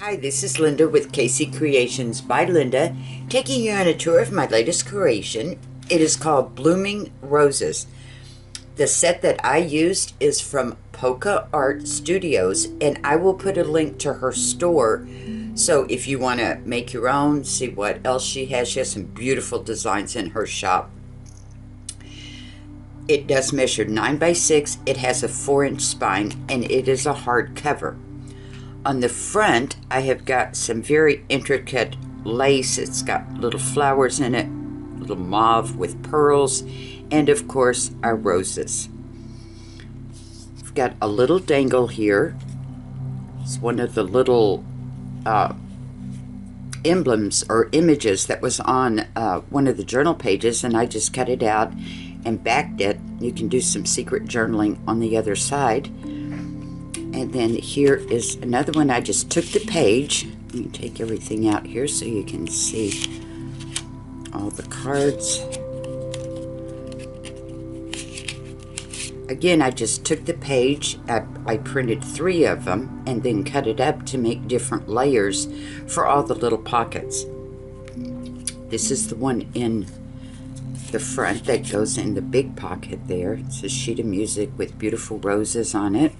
Hi, this is Linda with Casey Creations by Linda, taking you on a tour of my latest creation. It is called Blooming Roses. The set that I used is from Polka Art Studios, and I will put a link to her store. So if you want to make your own, see what else she has some beautiful designs in her shop. It does measure 9 by 6. It has a 4-inch spine, and it is a hardcover. On the front, I have got some very intricate lace. It's got little flowers in it, little mauve with pearls, and of course, our roses. I've got a little dangle here. It's one of the little emblems or images that was on one of the journal pages, and I just cut it out and backed it. You can do some secret journaling on the other side. And then here is another one. I just took the page. Let me take everything out here so you can see all the cards. Again, I just took the page. I printed 3 of them and then cut it up to make different layers for all the little pockets. This is the one in the front that goes in the big pocket there. It's a sheet of music with beautiful roses on it.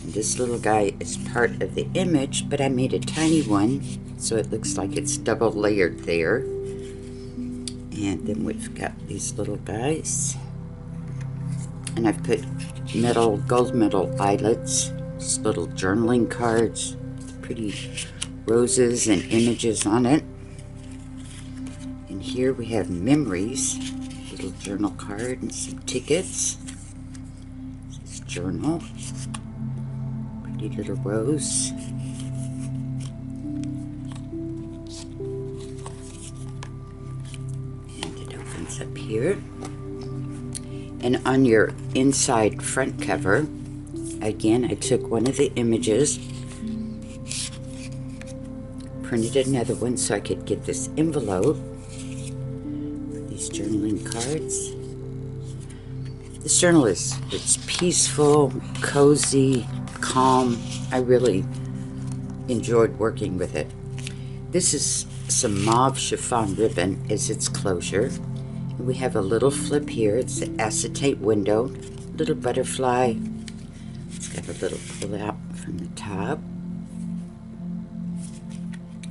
This little guy is part of the image, but I made a tiny one so it looks like it's double layered there. And then we've got these little guys, and I've put gold medal eyelets, just little journaling cards, pretty roses and images on it. And here we have memories, little journal card and some tickets. This is journal. Little rose. And it opens up here. And on your inside front cover, again, I took one of the images, printed another one so I could get this envelope for these journaling cards. This journal it's peaceful, cozy, calm. I really enjoyed working with it. This is some mauve chiffon ribbon as its closure. And we have a little flip here. It's an acetate window, little butterfly. It's got a little pull out from the top.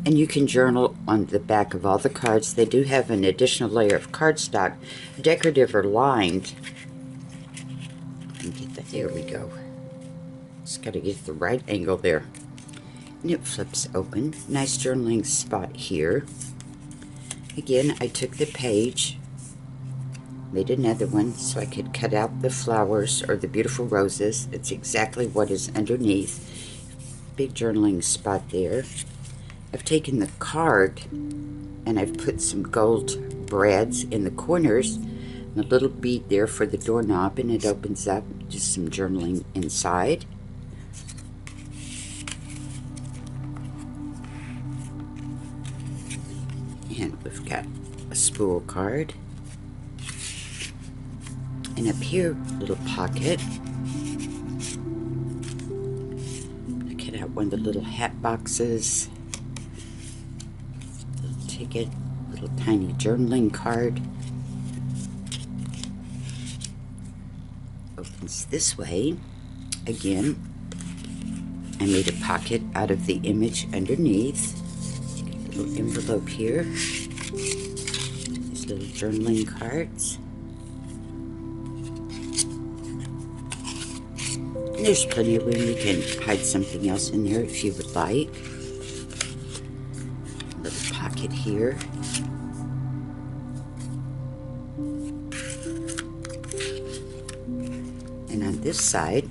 And you can journal on the back of all the cards. They do have an additional layer of cardstock, decorative or lined. There we go. Just got to get the right angle there. And it flips open. Nice journaling spot here. Again, I took the page, made another one so I could cut out the flowers or the beautiful roses. It's exactly what is underneath. Big journaling spot there. I've taken the card and I've put some gold brads in the corners. And a little bead there for the doorknob, and it opens up. Just some journaling inside. And we've got a spool card. And up here, little pocket. I cut out one of the little hat boxes. Little ticket, little tiny journaling card. Opens this way. Again, I made a pocket out of the image underneath. A little envelope here. These little journaling cards. And there's plenty of room. You can hide something else in there if you would like. A little pocket here. And on this side,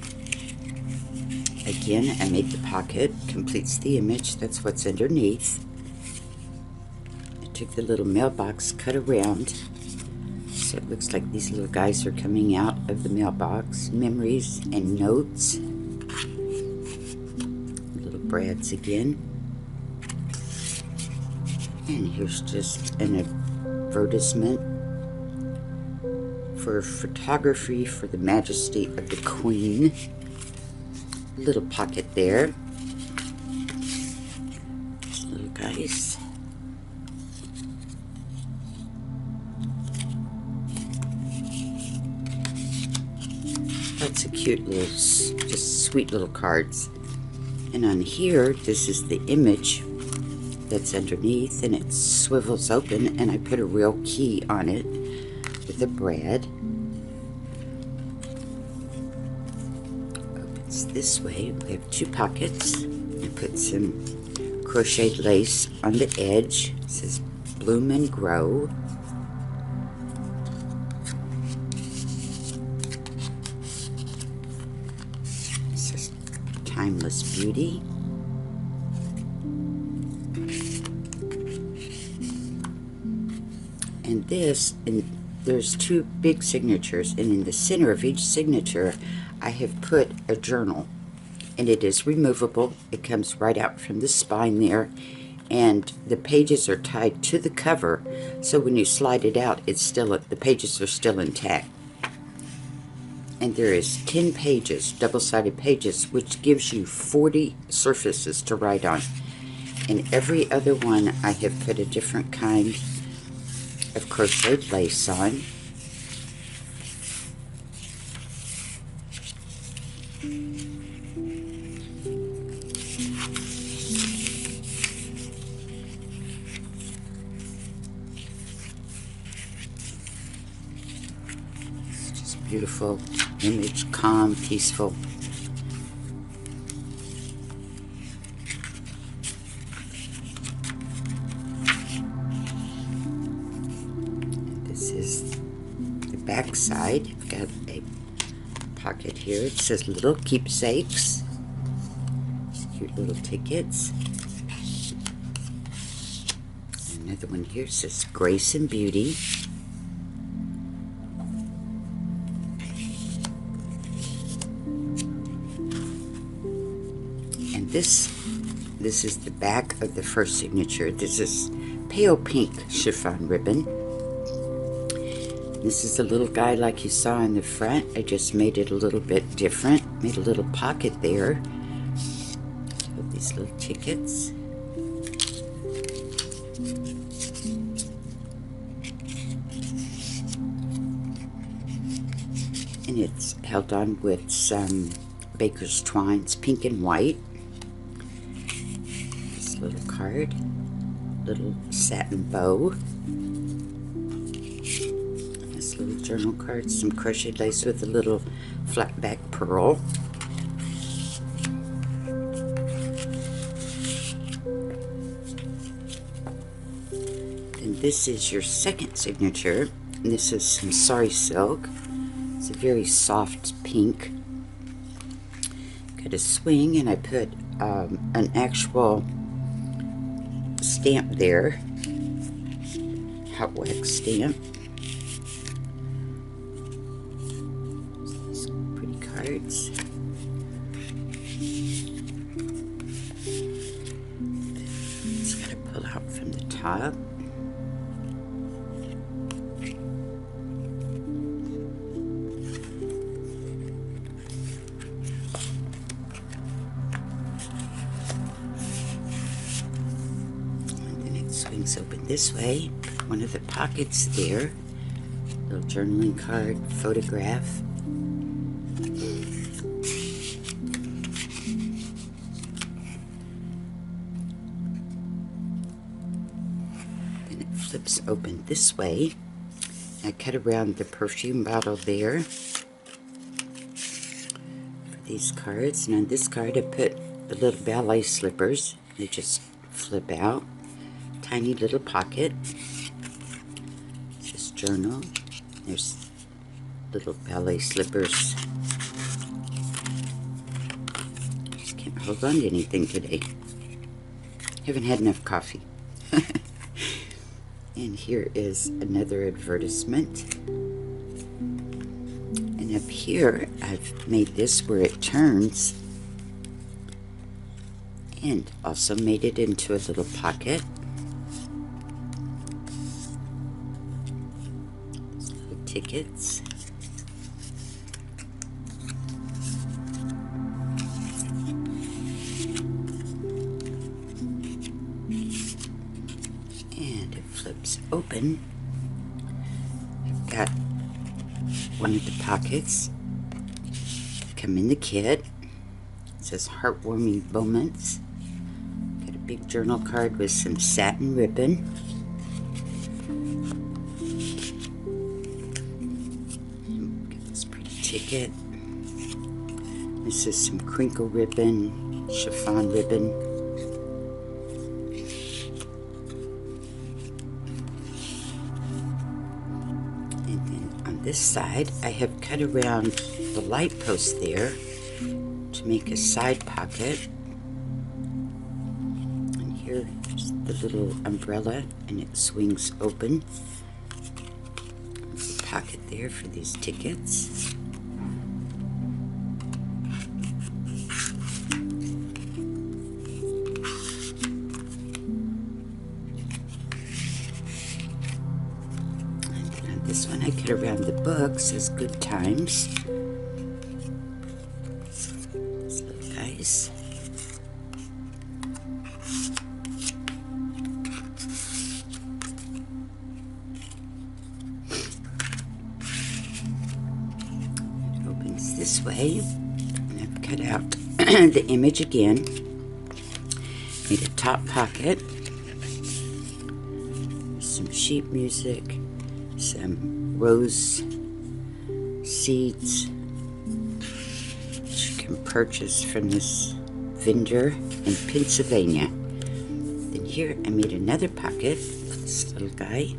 again, I made the pocket, completes the image. That's what's underneath. I took the little mailbox, cut around, so it looks like these little guys are coming out of the mailbox. Memories and notes. Little brads again. And here's just an advertisement for photography for the Majesty of the Queen. little pocket there. These little guys. Lots of cute little, just sweet little cards. And on here, this is the image that's underneath, and it swivels open, and I put a real key on it with a brad. Opens this way. We have 2 pockets. I put some crocheted lace on the edge. It says Bloom and Grow. Timeless Beauty. And this, and there's 2 big signatures, and in the center of each signature I have put a journal, and it is removable. It comes right out from the spine there, and the pages are tied to the cover, so when you slide it out, it's still, the pages are still intact. And there is 10 pages, double-sided pages, which gives you 40 surfaces to write on. And every other one I have put a different kind of crocheted lace on. It's just beautiful image, calm, peaceful. This is the back side. I've got a pocket here. It says Little Keepsakes. Cute little tickets. Another one here says Grace and Beauty. And this is the back of the first signature. This is pale pink chiffon ribbon. This is a little guy like you saw in the front. I just made it a little bit different. Made a little pocket there. So these little tickets. And it's held on with some baker's twines, pink and white. This little card. Little satin bow. Little journal card, some crocheted lace with a little flat back pearl. And this is your second signature. And this is some sari silk. It's a very soft pink. Got a swing, and I put an actual stamp there, hot wax stamp. Cards. It's got to pull out from the top. And then it swings open this way. Put one of the pockets there. Little journaling card, photograph. Flips open this way. I cut around the perfume bottle there for these cards, and on this card I put the little ballet slippers. They just flip out. Tiny little pocket. Just journal. There's little ballet slippers. Just can't hold on to anything today. Haven't had enough coffee. And here is another advertisement. And up here, I've made this where it turns. And also made it into a little pocket. These little tickets. open, I've got one of the pockets come in the kit. It says heartwarming moments. Got a big journal card with some satin ribbon. Got this pretty ticket. This is some crinkle ribbon, chiffon ribbon. And then on this side, I have cut around the light post there to make a side pocket. And here's the little umbrella, and it swings open. There's a pocket there for these tickets. This one I cut around the book, says Good Times. These little guys. It opens this way, and I've cut out the image again. Made a top pocket. Some sheet music. Some rose seeds that you can purchase from this vendor in Pennsylvania. Then here I made another pocket for this little guy.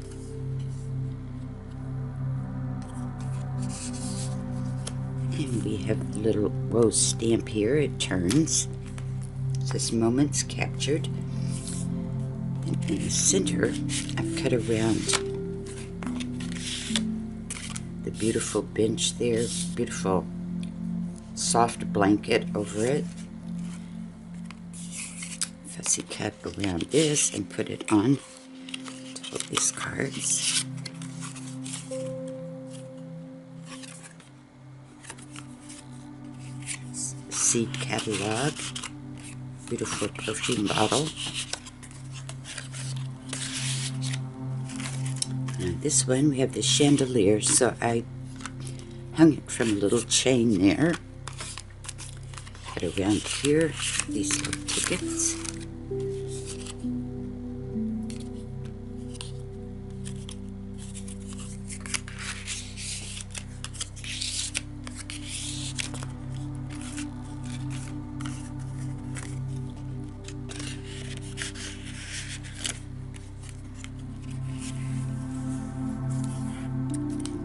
And we have the little rose stamp here. It turns. It says moments captured. Then in the center I've cut around the beautiful bench there, beautiful soft blanket over it. Fussy cut around this and put it on to hold these cards. Seed catalog, beautiful perfume bottle. And this one we have the chandelier, so I hung it from a little chain there. Cut around here, these little tickets.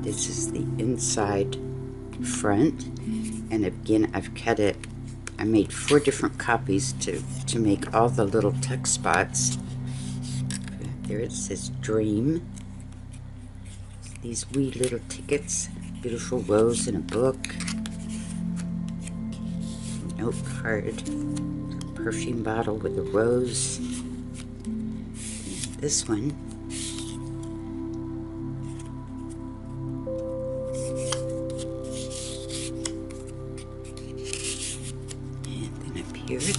This is the inside front, and again I've cut it. I made 4 different copies to make all the little tuck spots. There it says Dream. These wee little tickets, beautiful rose in a book, note card, perfume bottle with a rose. This one.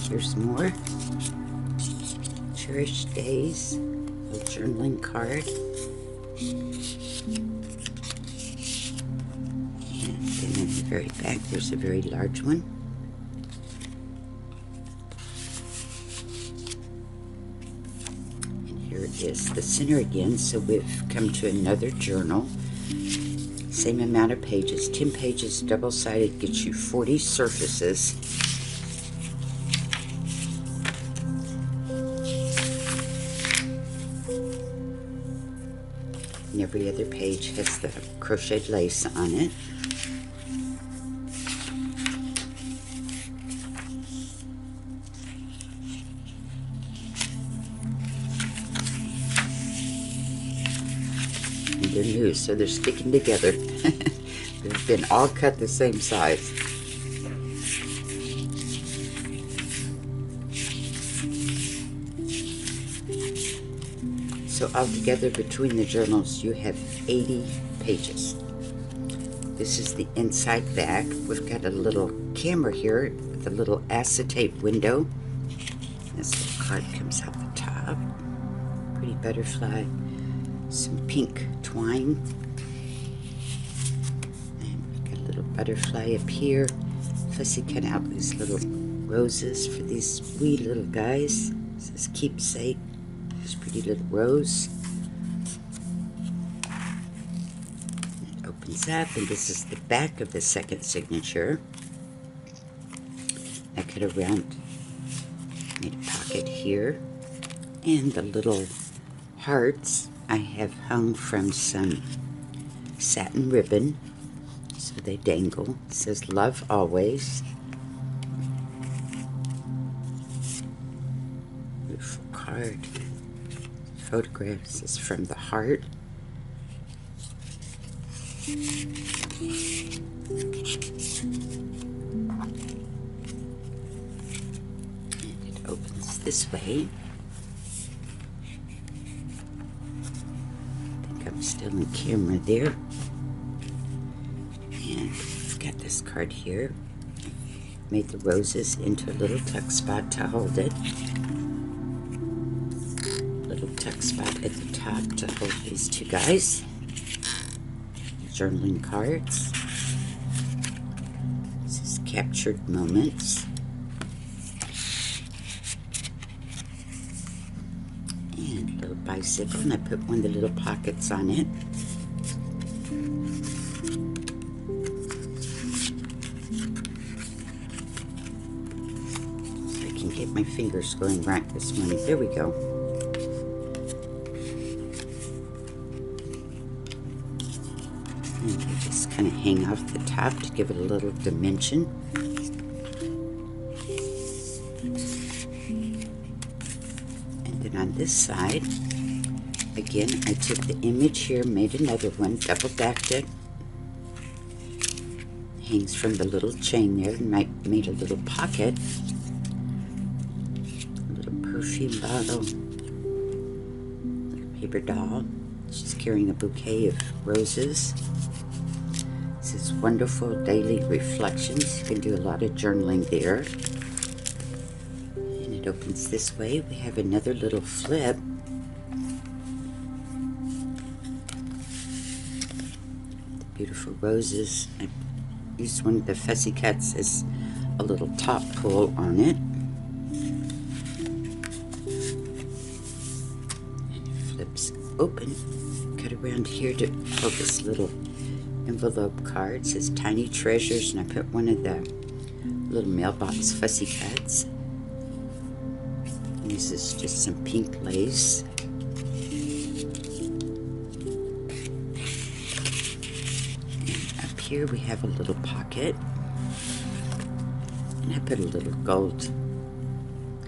Here's more. Cherished Days, a journaling card. And then in the very back, there's a very large one. And here it is, the center again, so we've come to another journal. Same amount of pages, 10 pages, double-sided, gets you 40 surfaces. And every other page has the crocheted lace on it. And they're new, so they're sticking together. They've been all cut the same size. So altogether between the journals you have 80 pages. This is the inside back. We've got a little camera here with a little acetate window. This little card comes out the top. Pretty butterfly. some pink twine. And got a little butterfly up here. Fussy cut out these little roses for these wee little guys. It says keepsake. This pretty little rose. It opens up, and this is the back of the second signature. I cut around, made a pocket here, and the little hearts I have hung from some satin ribbon, so they dangle. It says love always. Beautiful card. Photographs is from the heart. Opens this way. I think I'm still in camera there. And I've got this card here. Made the roses into a little tuck spot to hold it. Little tuck spot at the top to hold these two guys. Journaling cards. This is captured moments. Bicycle, and I put one of the little pockets on it. So I can get my fingers going right this morning. There we go. And I just kind of hang off the top to give it a little dimension. And then on this side, again, I took the image here, made another one, double backed it. Hangs from the little chain there, and I made a little pocket. A little perfume bottle. Little paper doll. She's carrying a bouquet of roses. This is wonderful daily reflections. You can do a lot of journaling there. And it opens this way. We have another little flip. Beautiful roses. I used one of the fussy cuts as a little top pull on it. And it flips open. Cut around here to hold this little envelope card. It says Tiny Treasures, and I put one of the little mailbox fussy cuts. And this is just some pink lace. Here we have a little pocket, and I put a little gold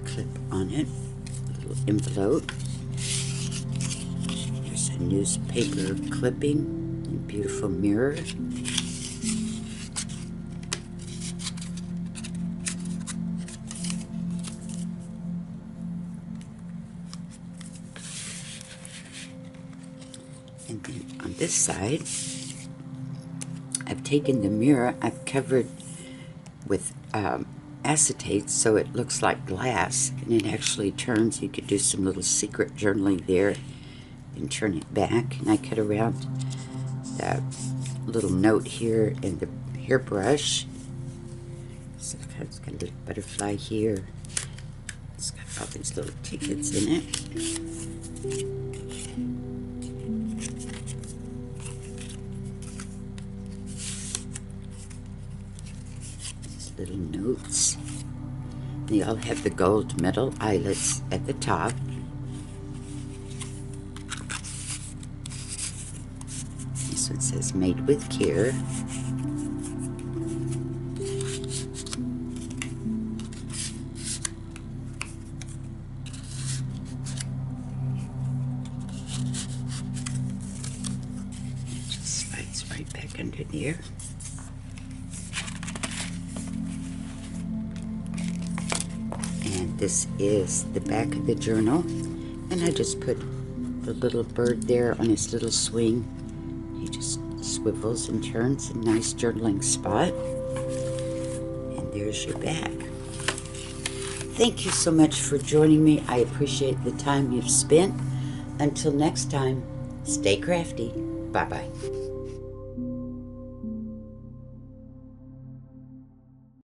clip on it, a little envelope. There's a newspaper clipping and beautiful mirror. And then on this side, I've taken the mirror, I've covered with acetate so it looks like glass, and it actually turns. You could do some little secret journaling there and turn it back. And I cut around that little note here and the hairbrush. So it's got a little butterfly here. It's got all these little tickets in it. Little notes. They all have the gold metal eyelets at the top. This one says made with care. It just slides right back under there. This is the back of the journal, and I just put the little bird there on his little swing. He just swivels and turns, a nice journaling spot. And there's your back. Thank you so much for joining me. I appreciate the time you've spent. Until next time, Stay crafty. Bye-bye.